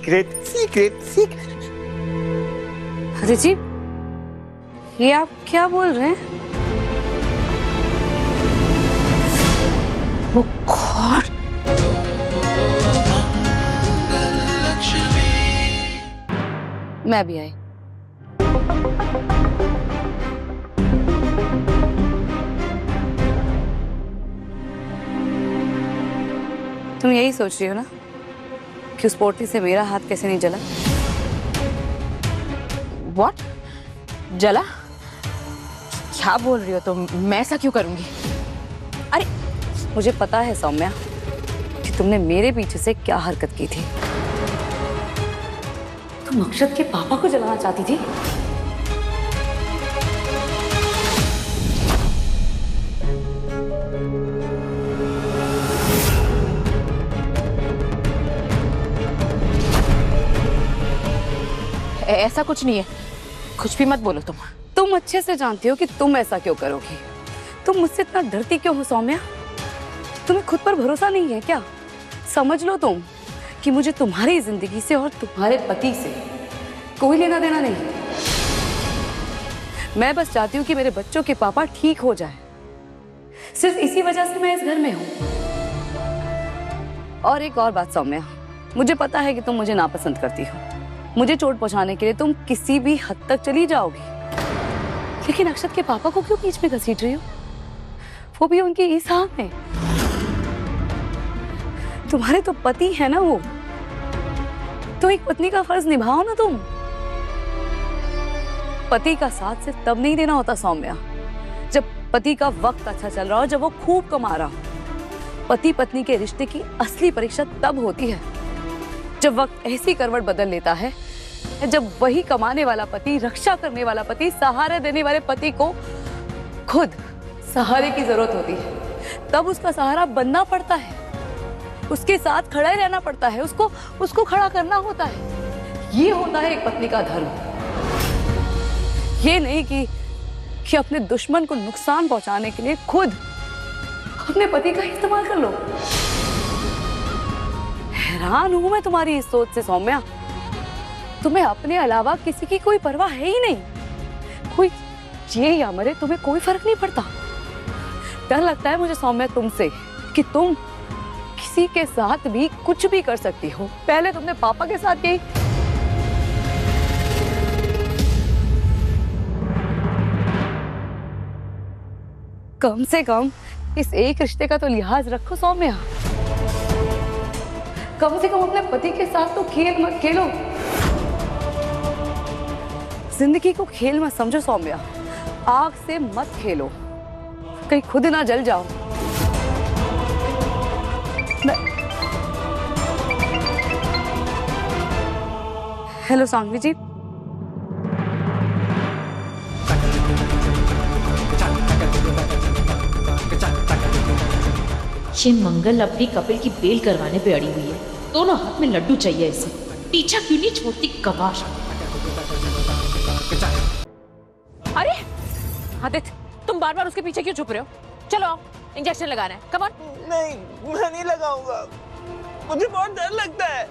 Secret secret secret. अरे जी, ये आप क्या बोल रहे हैं? वो गॉड, मैं भी आई। तुम यही सोच रही हो ना कि उस पोटली से मेरा हाथ कैसे नहीं जला? What? जला? क्या बोल रही हो तुम? मैं ऐसा क्यों करूंगी? अरे मुझे पता है सौम्या कि तुमने मेरे पीछे से क्या हरकत की थी। तुम अक्षत के पापा को जलाना चाहती थी। ऐसा कुछ नहीं है, कुछ भी मत बोलो तुम। तुम अच्छे से जानती हो कि तुम ऐसा क्यों करोगी। तुम मुझसे इतना डरती क्यों हो सौम्या? तुम्हें खुद पर भरोसा नहीं है क्या? समझ लो तुम कि मुझे तुम्हारी जिंदगी से और तुम्हारे पति से कोई लेना देना नहीं। मैं बस चाहती हूँ कि मेरे बच्चों के पापा ठीक हो जाए। सिर्फ इसी वजह से मैं इस घर में हूँ। और एक और बात सौम्या, मुझे पता है कि तुम मुझे नापसंद करती हो। मुझे चोट पहुंचाने के लिए तुम किसी भी हद तक चली जाओगी, लेकिन अक्षत के पापा को क्यों बीच में घसीट रही हो? वो भी उनकी इस हाल में। तुम्हारे तो पति है ना वो, तो एक पत्नी का फर्ज निभाओ ना तुम। पति का साथ सिर्फ तब नहीं देना होता सौम्या जब पति का वक्त अच्छा चल रहा हो, जब वो खूब कमा रहा हो। पति पत्नी के रिश्ते की असली परीक्षा तब होती है जब वक्त ऐसी करवट बदल लेता है, जब वही कमाने वाला पति, रक्षा करने वाला पति, सहारा देने वाले पति को खुद सहारे की जरूरत होती है। तब उसका सहारा बनना पड़ता है, उसके साथ खड़े रहना पड़ता है, उसको खड़ा करना होता है। ये होता है एक पत्नी का धर्म। ये नहीं कि अपने दुश्मन को नुकसान पहुंचाने के लिए खुद अपने पति का इस्तेमाल कर लो। हैरान हूं मैं तुम्हारी इस सोच से सौम्या। तुम्हें अपने अलावा किसी की कोई परवाह है ही नहीं। कोई जिए या मरे तुम्हें कोई फर्क नहीं पड़ता। डर लगता है मुझे सौम्या तुमसे कि तुम किसी के साथ भी कुछ भी कर सकती हो। पहले तुमने पापा के साथ यही। कम से कम इस एक रिश्ते का तो लिहाज रखो सौम्या। कम से कम अपने पति के साथ तो खेल मत खेलो। जिंदगी को खेल मत समझो सौम्या। आग से मत खेलो, कहीं खुद ना जल जाओ। हेलो सांगवी जी। ये मंगल अपनी कपिल की बेल करवाने पे अड़ी हुई है। दोनों हाथ में लड्डू चाहिए इसे। पीछा क्यों नहीं छोड़ती गवाश। अरे आदित्य, तुम बार बार उसके पीछे क्यों छुप रहे हो? चलो आओ, इंजेक्शन लगाना है। Come on. नहीं, मैं नहीं लगाऊंगा, मुझे बहुत डर लगता है,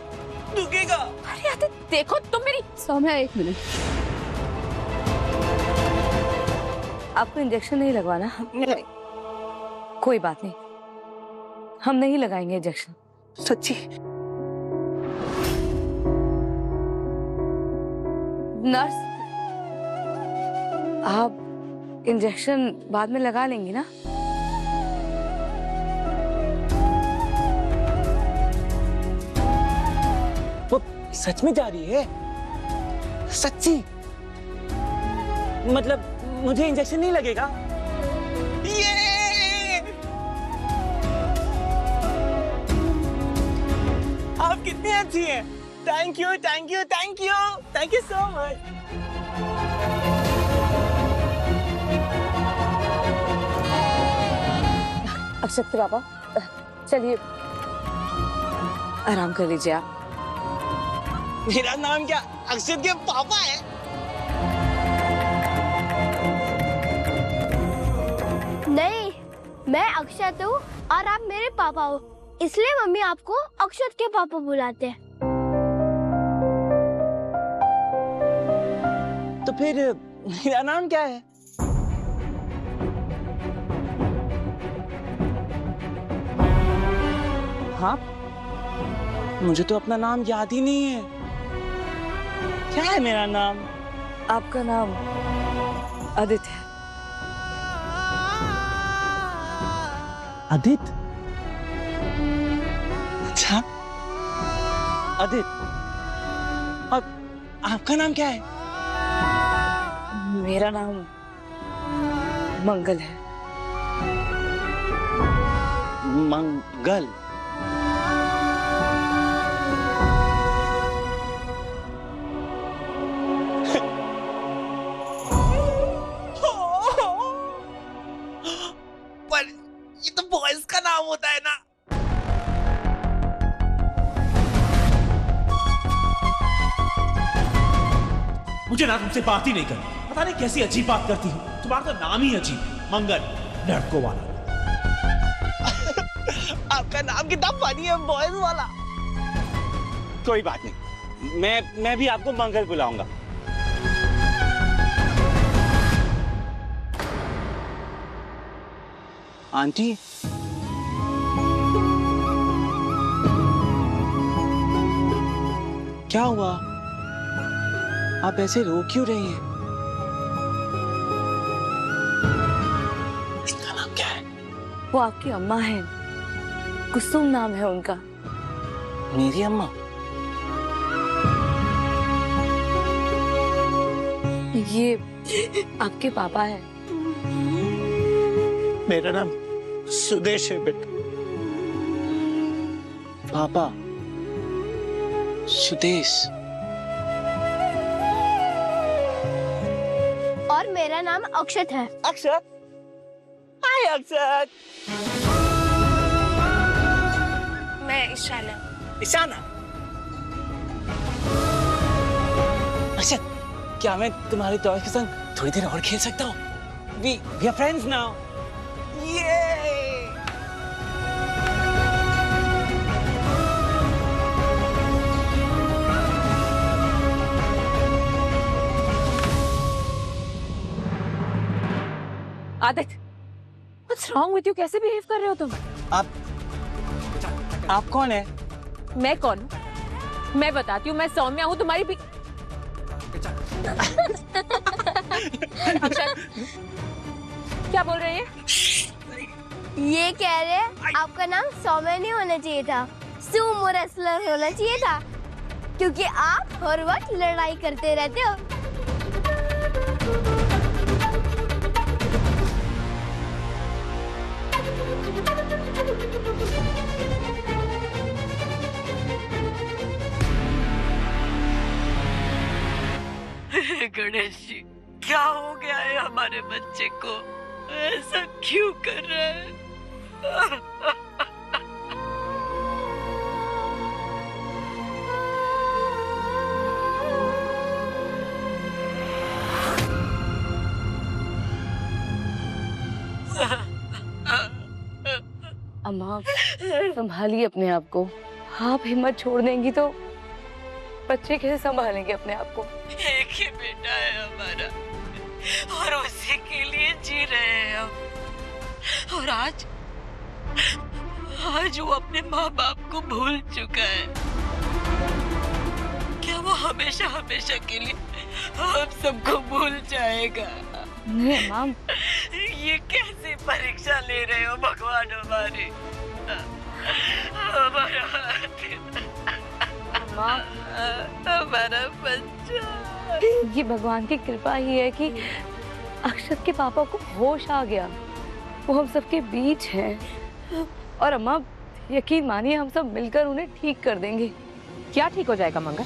दुखेगा। अरे आदित्य देखो तुम मेरी। सौम्या एक मिनट, आपको इंजेक्शन नहीं लगवाना? नहीं। कोई बात नहीं, हम नहीं लगाएंगे इंजेक्शन। सच्ची? नर्स, आप इंजेक्शन बाद में लगा लेंगी ना? वो सच में जा रही है? सच्ची? मतलब मुझे इंजेक्शन नहीं लगेगा? ये! आप कितनी अच्छी हैं। Thank you, thank you, thank you, thank you so much. Akshat के पापा, चलिए आराम कर लीजिए आप। मेरा नाम क्या अक्षत के पापा है? नहीं, मैं अक्षत हूँ और आप मेरे पापा हो, इसलिए मम्मी आपको अक्षत के पापा बुलाते हैं। तो फिर मेरा नाम क्या है? हाँ, मुझे तो अपना नाम याद ही नहीं है। क्या है मेरा नाम? आपका नाम आदित्य है। आदित्य? अच्छा, आदित्य। और आपका नाम क्या है? मेरा नाम मंगल है। मंगल? पर ये तो बॉयज का नाम होता है ना। मुझे ना तुमसे बात ही नहीं करनी। पता नहीं कैसी अजीब बात करती हो। तुम्हारा तो नाम ही अजीब है, मंगल, लड़कों वाला। आपका नाम कितना फनी है, बॉयज वाला। कोई बात नहीं, मैं भी आपको मंगल बुलाऊंगा। आंटी, क्या हुआ? आप ऐसे रो क्यों रही हैं? इसका नाम क्या है? वो आपकी अम्मा है, कुसुम नाम है उनका। मेरी अम्मा? ये आपके पापा है। मेरा नाम सुदेश है बेटा। पापा सुदेश। और मेरा नाम अक्षत है। अक्षत? हाय अक्षत। मैं ईशाना। ईशाना? अक्षत, क्या मैं तुम्हारे टॉयज के संग थोड़ी देर और खेल सकता हूँ? We are friends now. Yay! Aditya, what's wrong with you? कैसे बिहेव कर रहे हो तुम? आप कौन है? मैं कौन हूँ? मैं बताती हूँ, मैं सौम्या हूँ, तुम्हारी भी। अक्षत, क्या बोल रही है? ये कह रहे हैं आपका नाम सौम्या नहीं होना चाहिए था, सुमो रेसलर होना चाहिए था, क्योंकि आप हर वक्त लड़ाई करते रहते हो। गणेश जी, क्या हो गया है हमारे बच्चे को? ऐसा क्यों कर रहे हैं? अम्मा, संभालिए अपने आप को। आप हिम्मत छोड़ देंगी तो बच्चे कैसे संभालेंगे अपने आप को? एक ही बेटा है हमारा और उसी के लिए जी रहे हैं हम। और आज वो अपने माँ बाप को भूल चुका है। क्या वो हमेशा हमेशा के लिए हम सबको भूल जाएगा? नहीं मैम, ये कैसी परीक्षा ले रहे हो भगवान हमारे? हमारा बच्चा। ये भगवान की कृपा ही है कि अक्षत के पापा को होश आ गया। वो हम सबके बीच हैं और अम्मा यकीन मानिए हम सब मिलकर उन्हें ठीक कर देंगे। क्या ठीक हो जाएगा मंगल?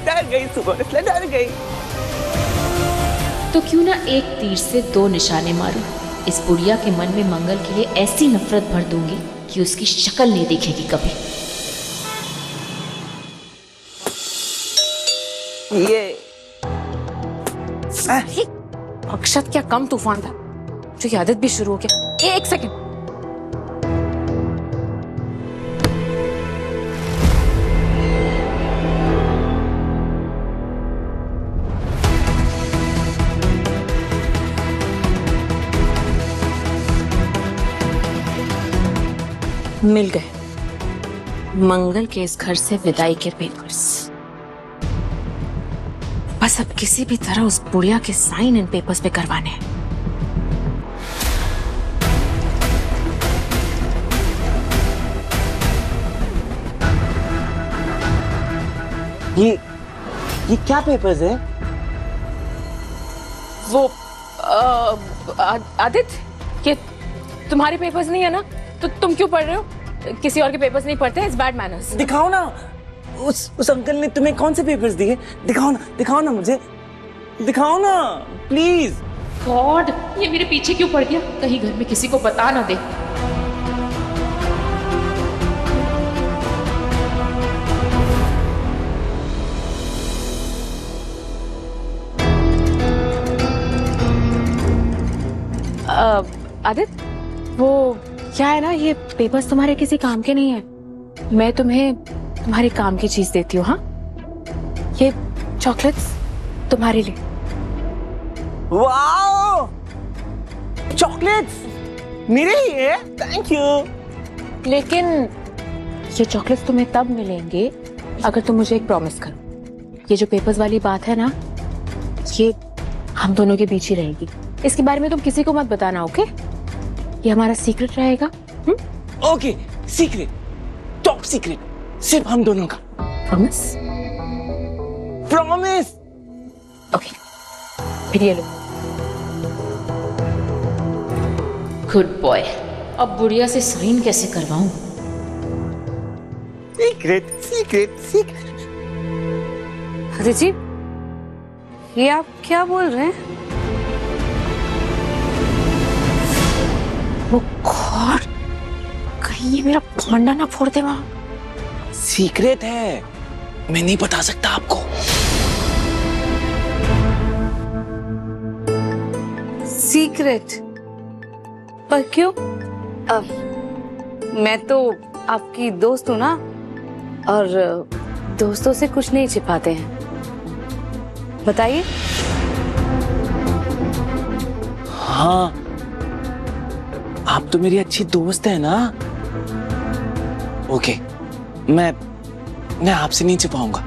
डर गई सुबह डर गई। तो क्यों ना एक तीर से दो निशाने मारूं। इस बुढ़िया के मन में मंगल के लिए ऐसी नफरत भर दूंगी कि उसकी शक्ल नहीं दिखेगी कभी। ये अक्षत क्या कम तूफान था जो ये आदत भी शुरू हो गया। एक सेकंड। मिल गए मंगल के इस घर से विदाई के पेपर्स। बस अब किसी भी तरह उस बुढ़िया के साइन इन पेपर्स पे करवाने हैं। ये क्या पेपर्स है? वो आदित्य, ये तुम्हारे पेपर्स नहीं है ना? तो तुम क्यों पढ़ रहे हो? किसी और के पेपर्स नहीं पढ़ते, इट्स बैड मैनर्स। दिखाओ ना, उस अंकल ने तुम्हें कौन से पेपर्स दिए? दिखाओ ना मुझे, दिखाओ ना प्लीज। गॉड, ये मेरे पीछे क्यों पड़ गया? कहीं घर में किसी को बता ना दे। आदित्य, वो क्या है ना, ये पेपर्स तुम्हारे किसी काम के नहीं है। मैं तुम्हें तुम्हारे काम की चीज देती हूँ। हाँ, ये चॉकलेट्स तुम्हारे लिए। वाओ, चॉकलेट्स मेरे लिए? Thank you. लेकिन ये चॉकलेट्स तुम्हें तब मिलेंगे अगर तुम मुझे एक प्रॉमिस करो। ये जो पेपर्स वाली बात है ना, ये हम दोनों के बीच ही रहेगी। इसके बारे में तुम किसी को मत बताना, ओके? ये हमारा सीक्रेट रहेगा। ओके, सीक्रेट, टॉप सीक्रेट, सिर्फ हम दोनों का। प्रॉमिस? प्रॉमिस। ओके, फिर ये लो। Good boy. अब बुढ़िया से साइन कैसे करवाऊं? Secret secret secret. अरे जी, ये आप क्या बोल रहे हैं? वो गॉड, कहीं ये मेरा भांडा ना फोड़ दे वहां। सीक्रेट है, मैं नहीं बता सकता आपको। सीक्रेट? पर क्यों? मैं तो आपकी दोस्त हूं ना, और दोस्तों से कुछ नहीं छिपाते हैं। बताइए। हाँ, आप तो मेरी अच्छी दोस्त है ना। ओके, मैं आपसे नहीं छिपाऊंगा।